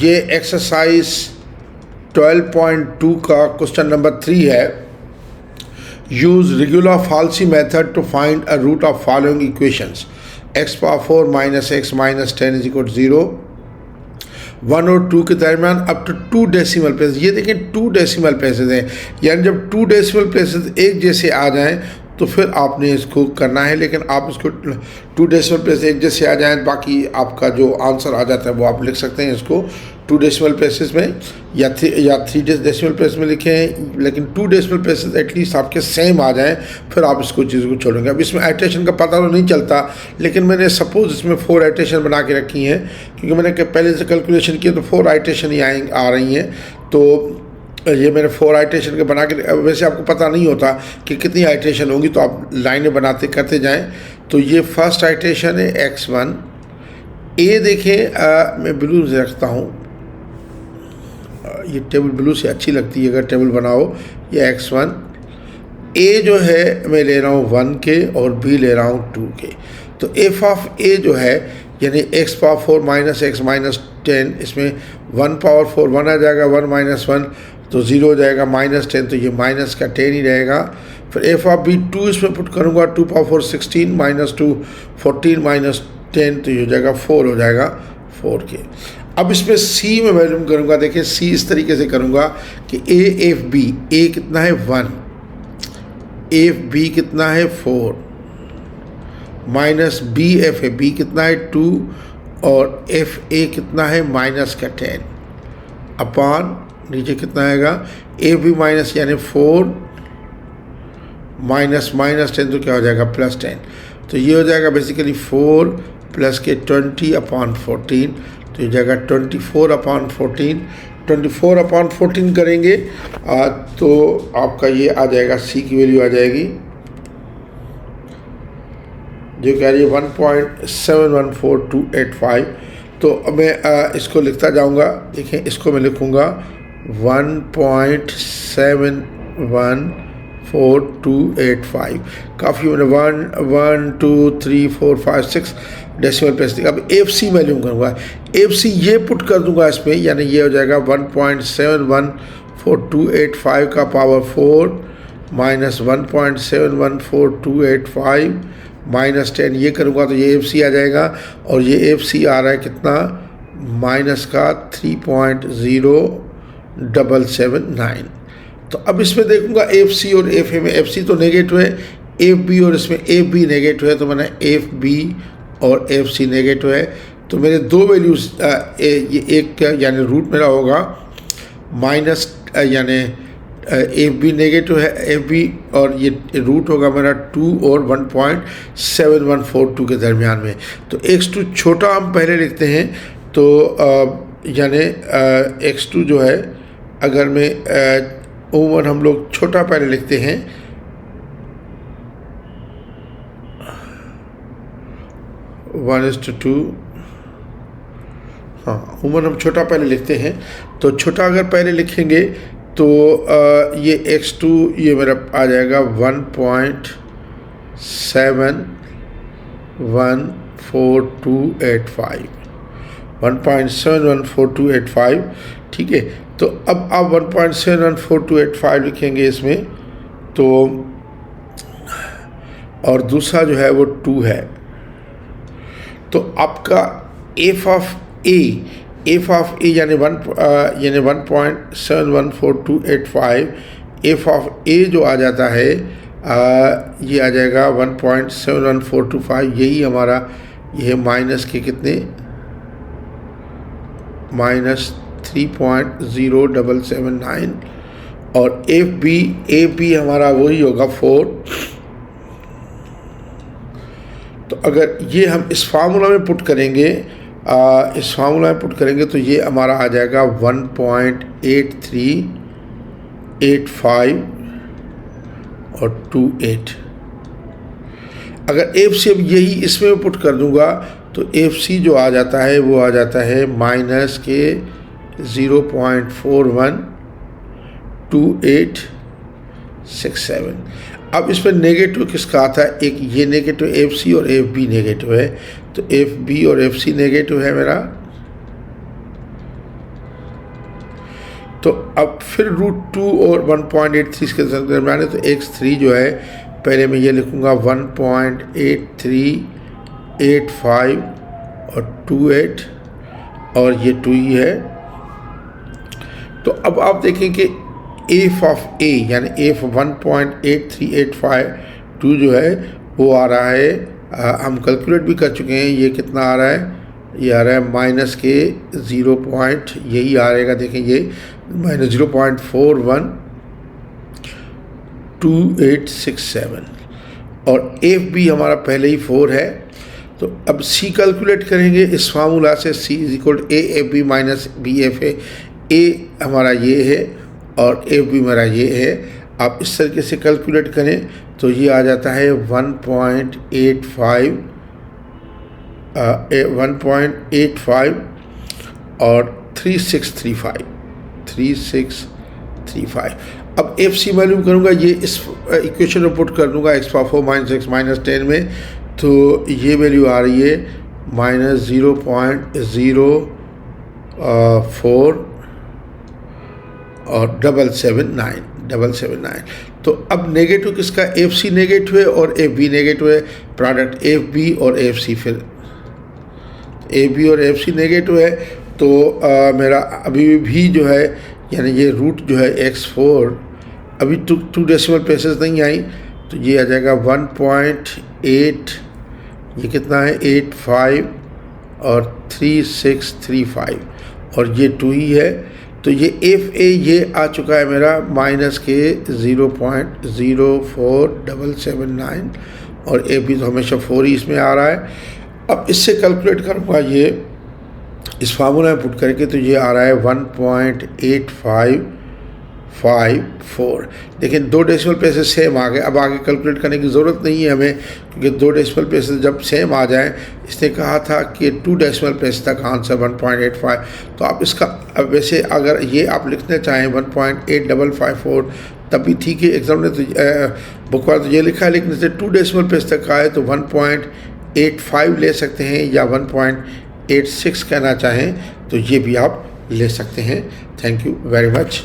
ये एक्सरसाइज 12.2 का question number 3 है। Use regular falsi method to find a root of following equations x power 4 minus X minus 10 is equal 0, 1 और 2 के दरमियान up to 2 decimal places. ये देखें 2 decimal places हैं, यानी जब 2 डेसिमल प्लेसेस एक जैसे आ जाएं तो फिर आपने इसको करना है, लेकिन आप इसको 2 डेसिमल प्लेस एक जैसे आ जाएं, बाकी आपका जो आंसर आ जाता है वो आप लिख सकते हैं इसको 2 डेसिमल प्लेसेस में या 3 डेसिमल प्लेस में लिखें, लेकिन 2 डेसिमल प्लेसेस एटलीस्ट आपके सेम आ जाएं, फिर आप इसको चीज़ को छोड़ेंगे। अब इसमें आइट्रेशन का पता तो नहीं चलता, लेकिन मैंने सपोज इसमें 4 आइट्रेशन बना के रखी हैं, क्योंकि मैंने पहले से कैलकुलेशन किया तो 4 आइट्रेशन ही आ रही हैं। तो ये मैंने 4 आइट्रेशन के बना के, वैसे आपको पता नहीं होता कि कितनी आइट्रेशन होंगी, तो आप लाइनें बनाते करते जाएं। तो ये फर्स्ट आइट्रेशन है x1। ए देखें मैं ब्लू से रखता हूँ, ये टेबल ब्लू से अच्छी लगती है अगर टेबल बनाओ। ये x1, ए जो है मैं ले रहा हूँ 1 के और बी ले रहा हूँ 2 के। तो एफ ऑफ ए जो है यानी x power 4 minus X minus 10, इसमें 1 पावर 4 1 आ जाएगा, 1 माइनस 1 तो 0 हो जाएगा, माइनस 10 तो ये माइनस का 10 ही रहेगा। फिर एफ ऑफ बी 2 इसमें पुट करूँगा, 2 पावर 4 16 माइनस 2 14 माइनस 10 तो ये हो जाएगा 4 हो जाएगा 4 के। अब इसमें सी में वैल्यू करूँगा, देखिए सी इस तरीके से करूँगा कि ए एफ बी, ए कितना है 1, एफ बी कितना है 4, minus B F A B कितना है 2 और एफ ए कितना है माइनस का 10 अपॉन नीचे कितना आएगा ए बी माइनस यानी 4 माइनस माइनस 10 तो क्या हो जाएगा प्लस 10, तो ये हो जाएगा बेसिकली 4 प्लस के 20 अपॉन 14 तो ये जाएगा 24 अपॉन 14। 24 अपॉन 14 करेंगे तो आपका ये आ जाएगा, सी की वैल्यू आ जाएगी जो कह रही है 1.714285। तो मैं इसको लिखता जाऊंगा, देखें इसको मैं लिखूंगा 1.714285। काफ़ी मैंने 1 2 3 4 5 6 डेसिमल प्लेस। अब एफ सी वैल्यू करूँगा, एफ सी ये पुट कर दूंगा इसमें, यानी ये हो जाएगा 1.714285 का पावर 4 माइनस 1.714285 माइनस 10 ये करूँगा तो ये एफ सी आ जाएगा, और ये एफ सी आ रहा है कितना माइनस का 3.0779। तो अब इसमें देखूँगा एफ सी और एफ ए में, एफ सी तो नेगेटिव है, एफ बी और इसमें एफ बी नेगेटिव है, तो मैंने एफ बी और एफ सी नेगेटिव है, तो मेरे 2 वैल्यूज़ ये एक यानी रूट मेरा होगा माइनस यानी एफ बी नेगेटिव है एफ बी, और ये रूट होगा मेरा 2 और 1.7142 के दरमियान में। तो x2 छोटा हम पहले लिखते हैं, तो यानी x2 जो है अगर मैं ओवन हम लोग छोटा पहले लिखते हैं 1:2, हाँ ओवन हम छोटा पहले लिखते हैं, तो छोटा अगर पहले लिखेंगे तो ये x2 ये मेरा आ जाएगा 1.714285 1.714285, ठीक है। तो अब आप 1.714285 लिखेंगे इसमें, तो और दूसरा जो है वो 2 है, तो आपका एफ ऑफ ए यानी 1.714285 एफ ऑफ ए जो आ जाता है ये आ जाएगा 1.71425, यही हमारा ये माइनस के कितने माइनस 3.0779, और एफ बी हमारा वही होगा 4। तो अगर ये हम इस फार्मूला में पुट करेंगे तो ये हमारा आ जाएगा 1.8385 और 28। अगर एफ सी अब यही इसमें पुट कर दूंगा तो एफ सी जो आ जाता है वो आ जाता है माइनस के 0.412867। अब इसमें नेगेटिव किसका आता है, एक ये नेगेटिव एफ सी और एफ बी नेगेटिव है, तो एफ बी और एफ सी नेगेटिव है मेरा, तो अब फिर √2 और 1.83 के दरम्यान है, तो x3 जो है पहले मैं ये लिखूँगा 1.8385 और 28 और ये 2 ही है। तो अब आप देखें कि f ऑफ a यानी f 1.8385 जो है वो आ रहा है, हम कैलकुलेट भी कर चुके हैं, ये कितना आ रहा है, ये आ रहा है माइनस के 0 पॉइंट यही आ रहेगा, देखें ये माइनस 0.412867 और एफ भी हमारा पहले ही 4 है। तो अब सी कैलकुलेट करेंगे इस फार्मूला से, C is equal A F B minus B F है, ए हमारा ये है और एफ भी मेरा ये है। आप इस तरीके से कैलकुलेट करें तो ये आ जाता है 1.85 और 3635। अब एफ सी मालूम करूँगा, ये इस इक्वेशन में पुट कर दूँगा x power 4 minus x minus 10 में, तो ये वैल्यू आ रही है माइनस 0.04 और 779। तो अब नेगेटिव किसका, एफ सी नेगेटिव है और एफ बी नेगेटिव है, प्रोडक्ट एफ बी और एफ सी, फिर एफ बी और एफ सी नेगेटिव है। तो मेरा अभी भी जो है यानी ये रूट जो है x4 अभी 2 डेसिमल प्लेसेस नहीं आई, तो ये आ जाएगा 1.8, ये कितना है 85 और 3635 और ये 2 ही है। तो ये एफ ए ये आ चुका है मेरा माइनस के 0.04779 और एफ बी तो हमेशा 4 ही इसमें आ रहा है। अब इससे कैलकुलेट करूँगा ये इस फार्मूला में पुट करके, तो ये आ रहा है 1.8554। लेकिन 2 डेसिमल प्लेसेस सेम आ गए, अब आगे कैलकुलेट करने की ज़रूरत नहीं है हमें, क्योंकि 2 डेसिमल प्लेसेस जब सेम आ जाएं, इसने कहा था कि 2 डेसिमल प्लेस तक आंसर 1.85। तो आप इसका वैसे अगर ये आप लिखना चाहें 1.8554 तब भी ठीक है, एग्जाम ने तो बुक वाला तो ये लिखा है, लेकिन इसे 2 डेसिमल प्लेस तक आए तो 1.85 ले सकते हैं या 1.86 कहना चाहें तो ये भी आप ले सकते हैं। Thank you very much.